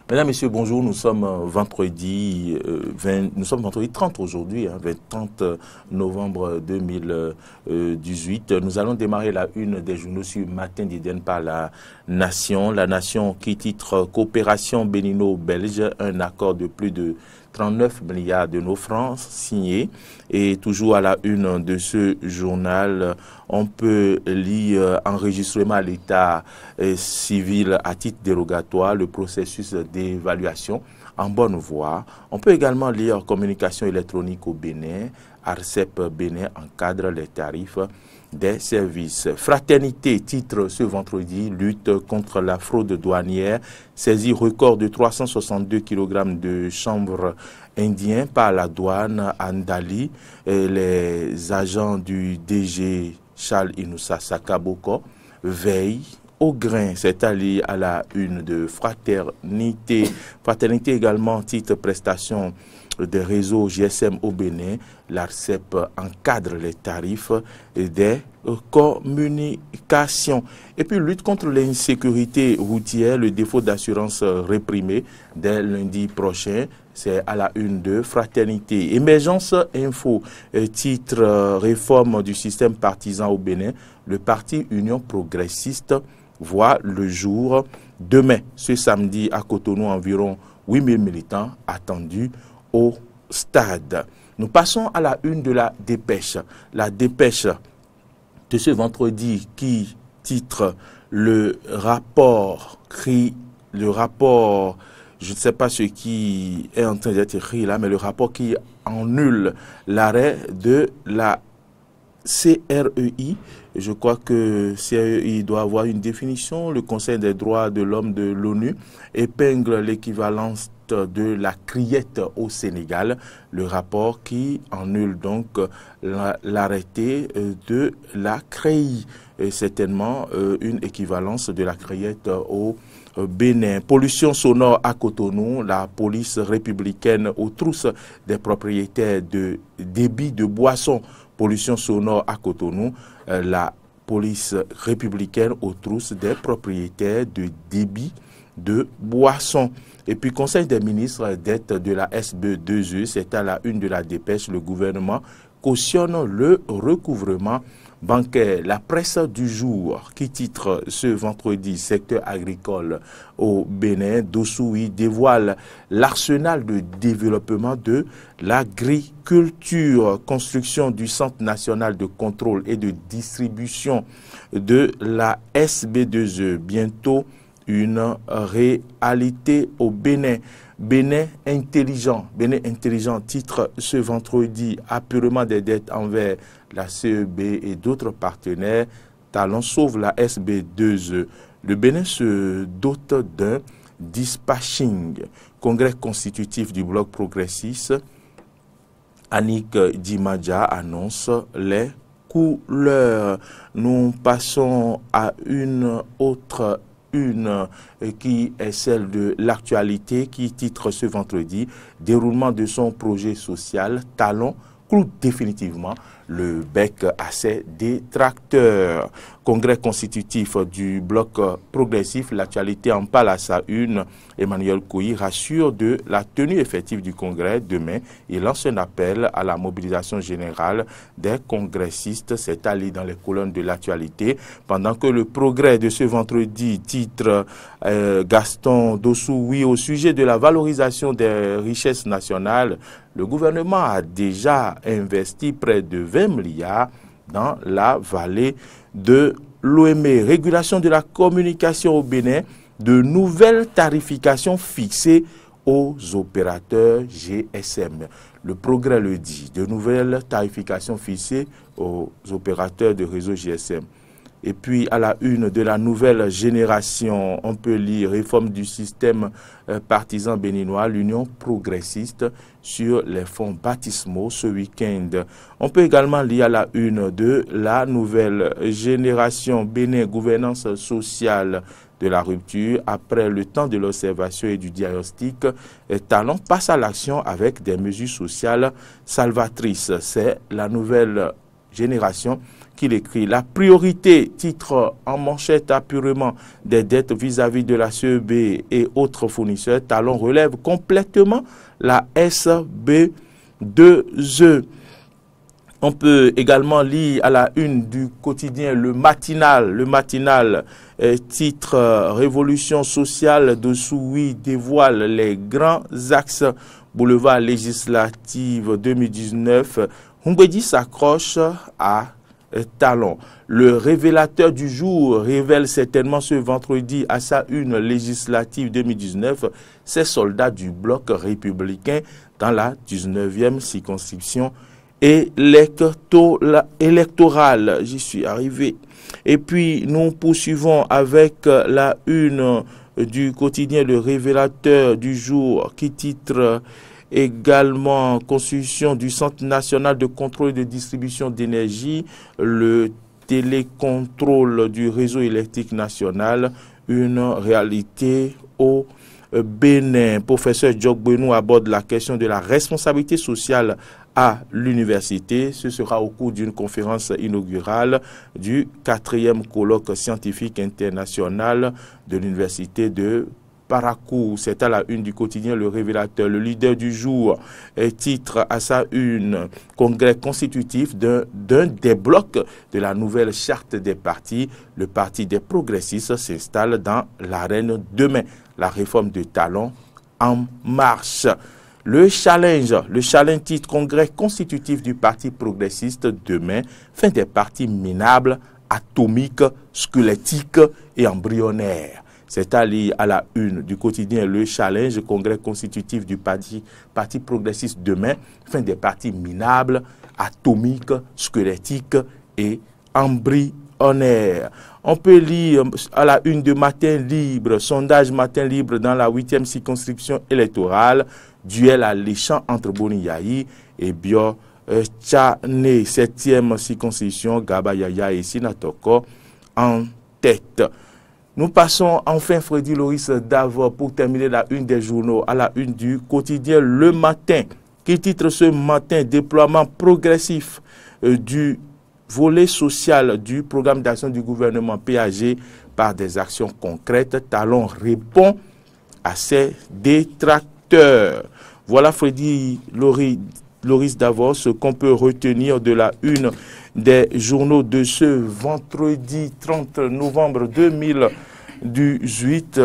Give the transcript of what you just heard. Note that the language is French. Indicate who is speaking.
Speaker 1: Mesdames, Messieurs, bonjour. Nous sommes vendredi 30 aujourd'hui, 30 novembre 2018. Nous allons démarrer la une des journaux sur Matin d'Éden par la Nation qui titre Coopération bénino-belge, un accord de plus de 39 milliards de nos francs signé. Et toujours à la une de ce journal, on peut lire enregistrement à l'état civil à titre dérogatoire, le processus d'évaluation en bonne voie. On peut également lire communication électronique au Bénin, ARCEP Bénin encadre les tarifs des services. Fraternité titre ce vendredi, lutte contre la fraude douanière, saisie record de 362 kg de chanvre indien par la douane à Ndali. Les agents du DG Charles Inoussa Sakaboko veillent au grain. C'est allié à la une de Fraternité. Fraternité également titre prestation des réseaux GSM au Bénin. L'ARCEP encadre les tarifs des communications. Et puis lutte contre l'insécurité routière, le défaut d'assurance réprimé dès lundi prochain. C'est à la une de Fraternité. Émergence Info, titre réforme du système partisan au Bénin. Le parti Union progressiste voit le jour demain. Ce samedi à Cotonou, environ 8000 militants attendus au stade. Nous passons à la une de la dépêche. La dépêche de ce vendredi qui titre le rapport, je ne sais pas ce qui est en train d'être écrit là, mais le rapport qui annule l'arrêt de la CREI. Je crois que CREI doit avoir une définition. Le Conseil des droits de l'homme de l'ONU épingle l'équivalence de la criette au Sénégal, le rapport qui annule donc l'arrêté de la CREI, certainement une équivalence de la criette au Bénin. Pollution sonore à Cotonou, la police républicaine aux trousses des propriétaires de débits de boissons. Pollution sonore à Cotonou, la police républicaine aux trousses des propriétaires de débits de boissons. Et puis, Conseil des ministres, dette de la SB2E, c'est à la une de la dépêche, le gouvernement cautionne le recouvrement bancaire. La presse du jour qui titre ce vendredi, secteur agricole au Bénin, Dossoui dévoile l'arsenal de développement de l'agriculture, construction du Centre national de contrôle et de distribution de la SB2E, bientôt une réalité au Bénin. Bénin intelligent, titre ce vendredi, apurement des dettes envers la CEB et d'autres partenaires. Talon sauve la SB2E. Le Bénin se dote d'un dispatching. Congrès constitutif du bloc progressiste. Annick Dimadja annonce les couleurs. Nous passons à une autre une qui est celle de l'actualité qui titre ce vendredi déroulement de son projet social. Talon cloue définitivement le bec à ses détracteurs. Congrès constitutif du bloc progressif, l'actualité en parle à sa une. Emmanuel Kouy rassure de la tenue effective du congrès demain. Il lance un appel à la mobilisation générale des congressistes. C'est allé dans les colonnes de l'actualité. Pendant que le progrès de ce vendredi titre Gaston Dossoui au sujet de la valorisation des richesses nationales, le gouvernement a déjà investi près de 20 milliards dans la vallée de l'Ouémé. Régulation de la communication au Bénin, de nouvelles tarifications fixées aux opérateurs GSM. Le progrès le dit, de nouvelles tarifications fixées aux opérateurs de réseau GSM. Et puis, à la une de la nouvelle génération, on peut lire réforme du système partisan béninois, l'Union progressiste sur les fonds baptismaux ce week-end. On peut également lire à la une de la nouvelle génération Bénin, gouvernance sociale de la rupture. Après le temps de l'observation et du diagnostic, Talon passe à l'action avec des mesures sociales salvatrices. C'est la nouvelle génération qu'il écrit. La priorité, titre en manchette apurement des dettes vis-à-vis de la CEB et autres fournisseurs. Talon relève complètement la SB2E. On peut également lire à la une du quotidien Le Matinal, titre Révolution sociale de Souy dévoile les grands axes boulevard législative 2019. Humbedi s'accroche à Talon. Le révélateur du jour révèle certainement ce vendredi à sa une législative 2019 ces soldats du bloc républicain dans la 19e circonscription électorale. J'y suis arrivé. Et puis, nous poursuivons avec la une du quotidien Le Révélateur du jour qui titre également Constitution du Centre national de contrôle et de distribution d'énergie, le télécontrôle du réseau électrique national, une réalité au Bénin. Professeur Djokbenou aborde la question de la responsabilité sociale à l'université. Ce sera au cours d'une conférence inaugurale du 4e colloque scientifique international de l'université de Parakou. C'est à la une du quotidien Le Révélateur. Le leader du jour titre à sa une congrès constitutif d'un des blocs de la nouvelle charte des partis. Le parti des progressistes s'installe dans l'arène demain. La réforme de Talon en marche. Le challenge titre congrès constitutif du parti progressiste demain, fin des partis minables, atomiques, squelettiques et embryonnaires. C'est à lire à la une du quotidien Le Challenge, congrès constitutif du parti progressiste demain, fin des partis minables, atomiques, squelettiques et embryonnaires. On peut lire à la une de Matin Libre, sondage Matin Libre dans la 8e circonscription électorale, duel alléchant entre Boni-Yahi et Bio Tchane, 7e circonscription, Gaba Yaya et Sinatoko en tête. Nous passons enfin Freddy Loris Davor pour terminer la une des journaux à la une du quotidien Le Matin qui titre ce matin déploiement progressif du volet social du programme d'action du gouvernement PAG par des actions concrètes. Talon répond à ses détracteurs. Voilà Freddy Loris Davor, ce qu'on peut retenir de la une des journaux de ce vendredi 30 novembre 2018.